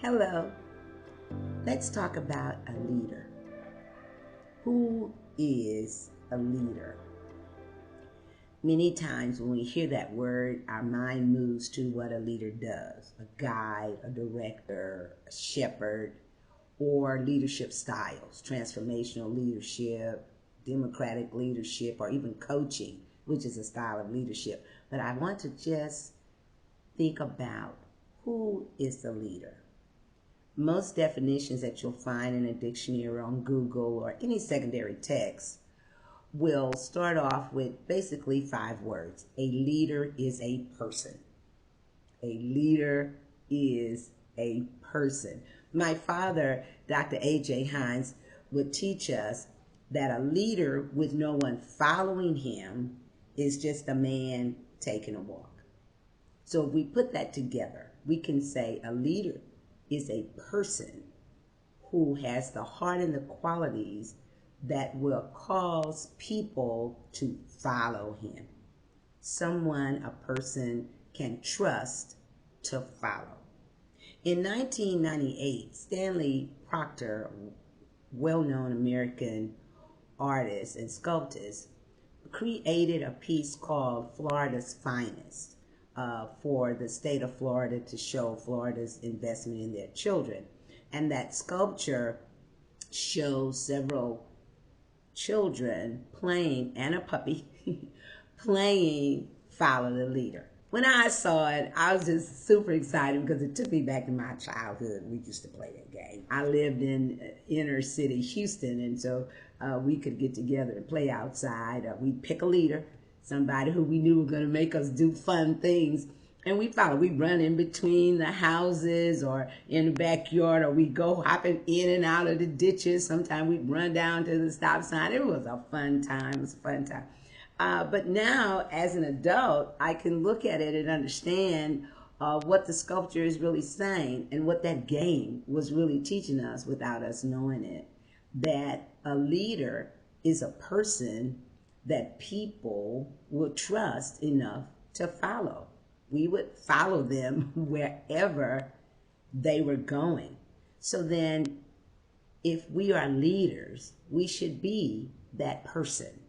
Hello, let's talk about a leader. Who is a leader? Many times when we hear that word, our mind moves to what a leader does: a guide, a director, a shepherd, or leadership styles, transformational leadership, democratic leadership, or even coaching, which is a style of leadership. But I want to just think about who is the leader. Most definitions that you'll find in a dictionary or on Google or any secondary text will start off with basically 5 words. A leader is a person. A leader is a person. My father, Dr. A.J. Hines, would teach us that a leader with no one following him is just a man taking a walk. So if we put that together, we can say a leader is a person who has the heart and the qualities that will cause people to follow him. Someone a person can trust to follow. In 1998, Stanley Proctor, well-known American artist and sculptor, created a piece called Florida's Finest for the state of Florida to show Florida's investment in their children. And that sculpture shows several children playing, and a puppy, playing Follow the Leader. When I saw it, I was just super excited because it took me back to my childhood. We used to play that game. I lived in inner city Houston, and so we could get together and play outside. We'd pick a leader, somebody who we knew was going to make us do fun things, and we follow. We run in between the houses or in the backyard, or we go hopping in and out of the ditches. Sometimes we'd run down to the stop sign. It was a fun time. It was a fun time. But now, as an adult, I can look at it and understand what the sculpture is really saying and what that game was really teaching us without us knowing it. That a leader is a person that people will trust enough to follow. We would follow them wherever they were going. So then, if we are leaders, we should be that person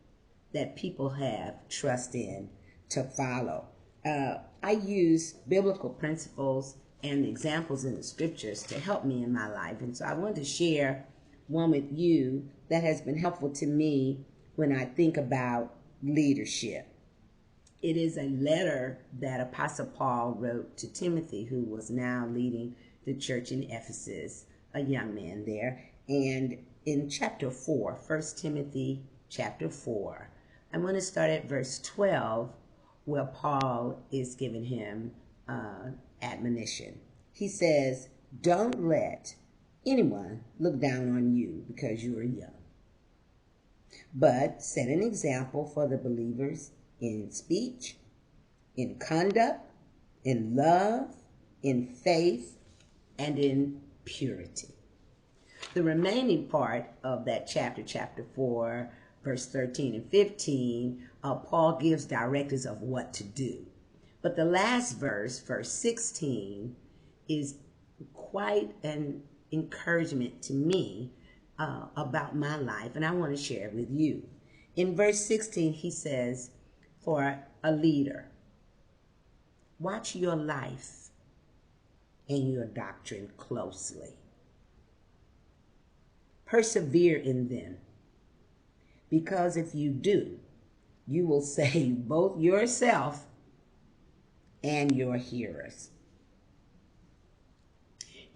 that people have trust in to follow. I use biblical principles and examples in the scriptures to help me in my life. And so I wanted to share one with you that has been helpful to me when I think about leadership. It is a letter that Apostle Paul wrote to Timothy, who was now leading the church in Ephesus, a young man there. And in chapter 4, 1 Timothy chapter 4, I'm going to start at verse 12, where Paul is giving him admonition. He says, "Don't let anyone look down on you because you are young, but set an example for the believers in speech, in conduct, in love, in faith, and in purity." The remaining part of that chapter 4, verse 13 and 15, Paul gives directives of what to do. But the last verse, verse 16, is quite an encouragement to me about my life, and I want to share it with you. In verse 16, he says, for a leader, watch your life and your doctrine closely. Persevere in them, because if you do, you will save both yourself and your hearers.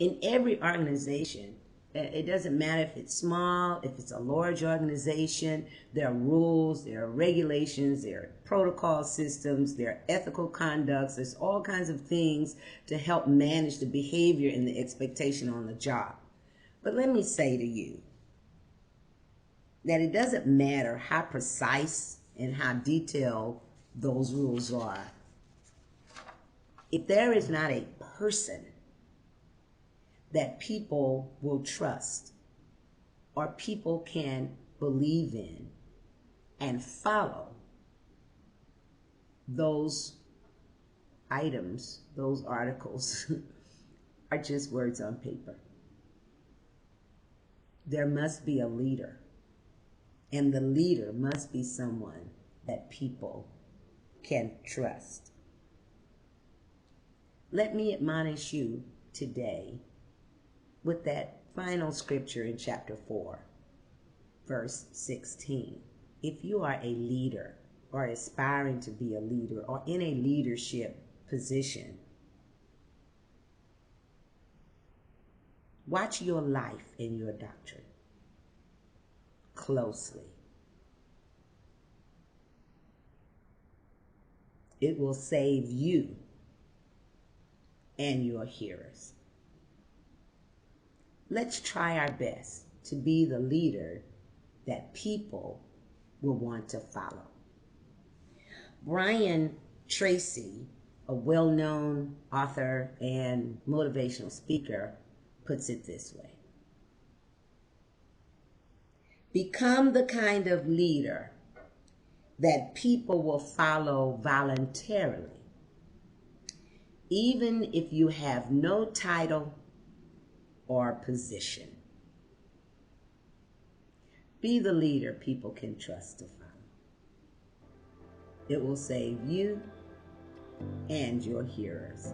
In every organization, it doesn't matter if it's small, if it's a large organization, there are rules, there are regulations, there are protocol systems, there are ethical conducts, there's all kinds of things to help manage the behavior and the expectation on the job. But let me say to you that it doesn't matter how precise and how detailed those rules are. If there is not a person that people will trust or people can believe in and follow, those items, those articles just words on paper. There must be a leader, and the leader must be someone that people can trust. Let me admonish you today with that final scripture in chapter 4, verse 16. If you are a leader or aspiring to be a leader or in a leadership position, watch your life and your doctrine closely. It will save you and your hearers. Let's try our best to be the leader that people will want to follow. Brian Tracy, a well-known author and motivational speaker, puts it this way. Become the kind of leader that people will follow voluntarily, even if you have no title or position. Be the leader people can trust to follow. It will save you and your hearers.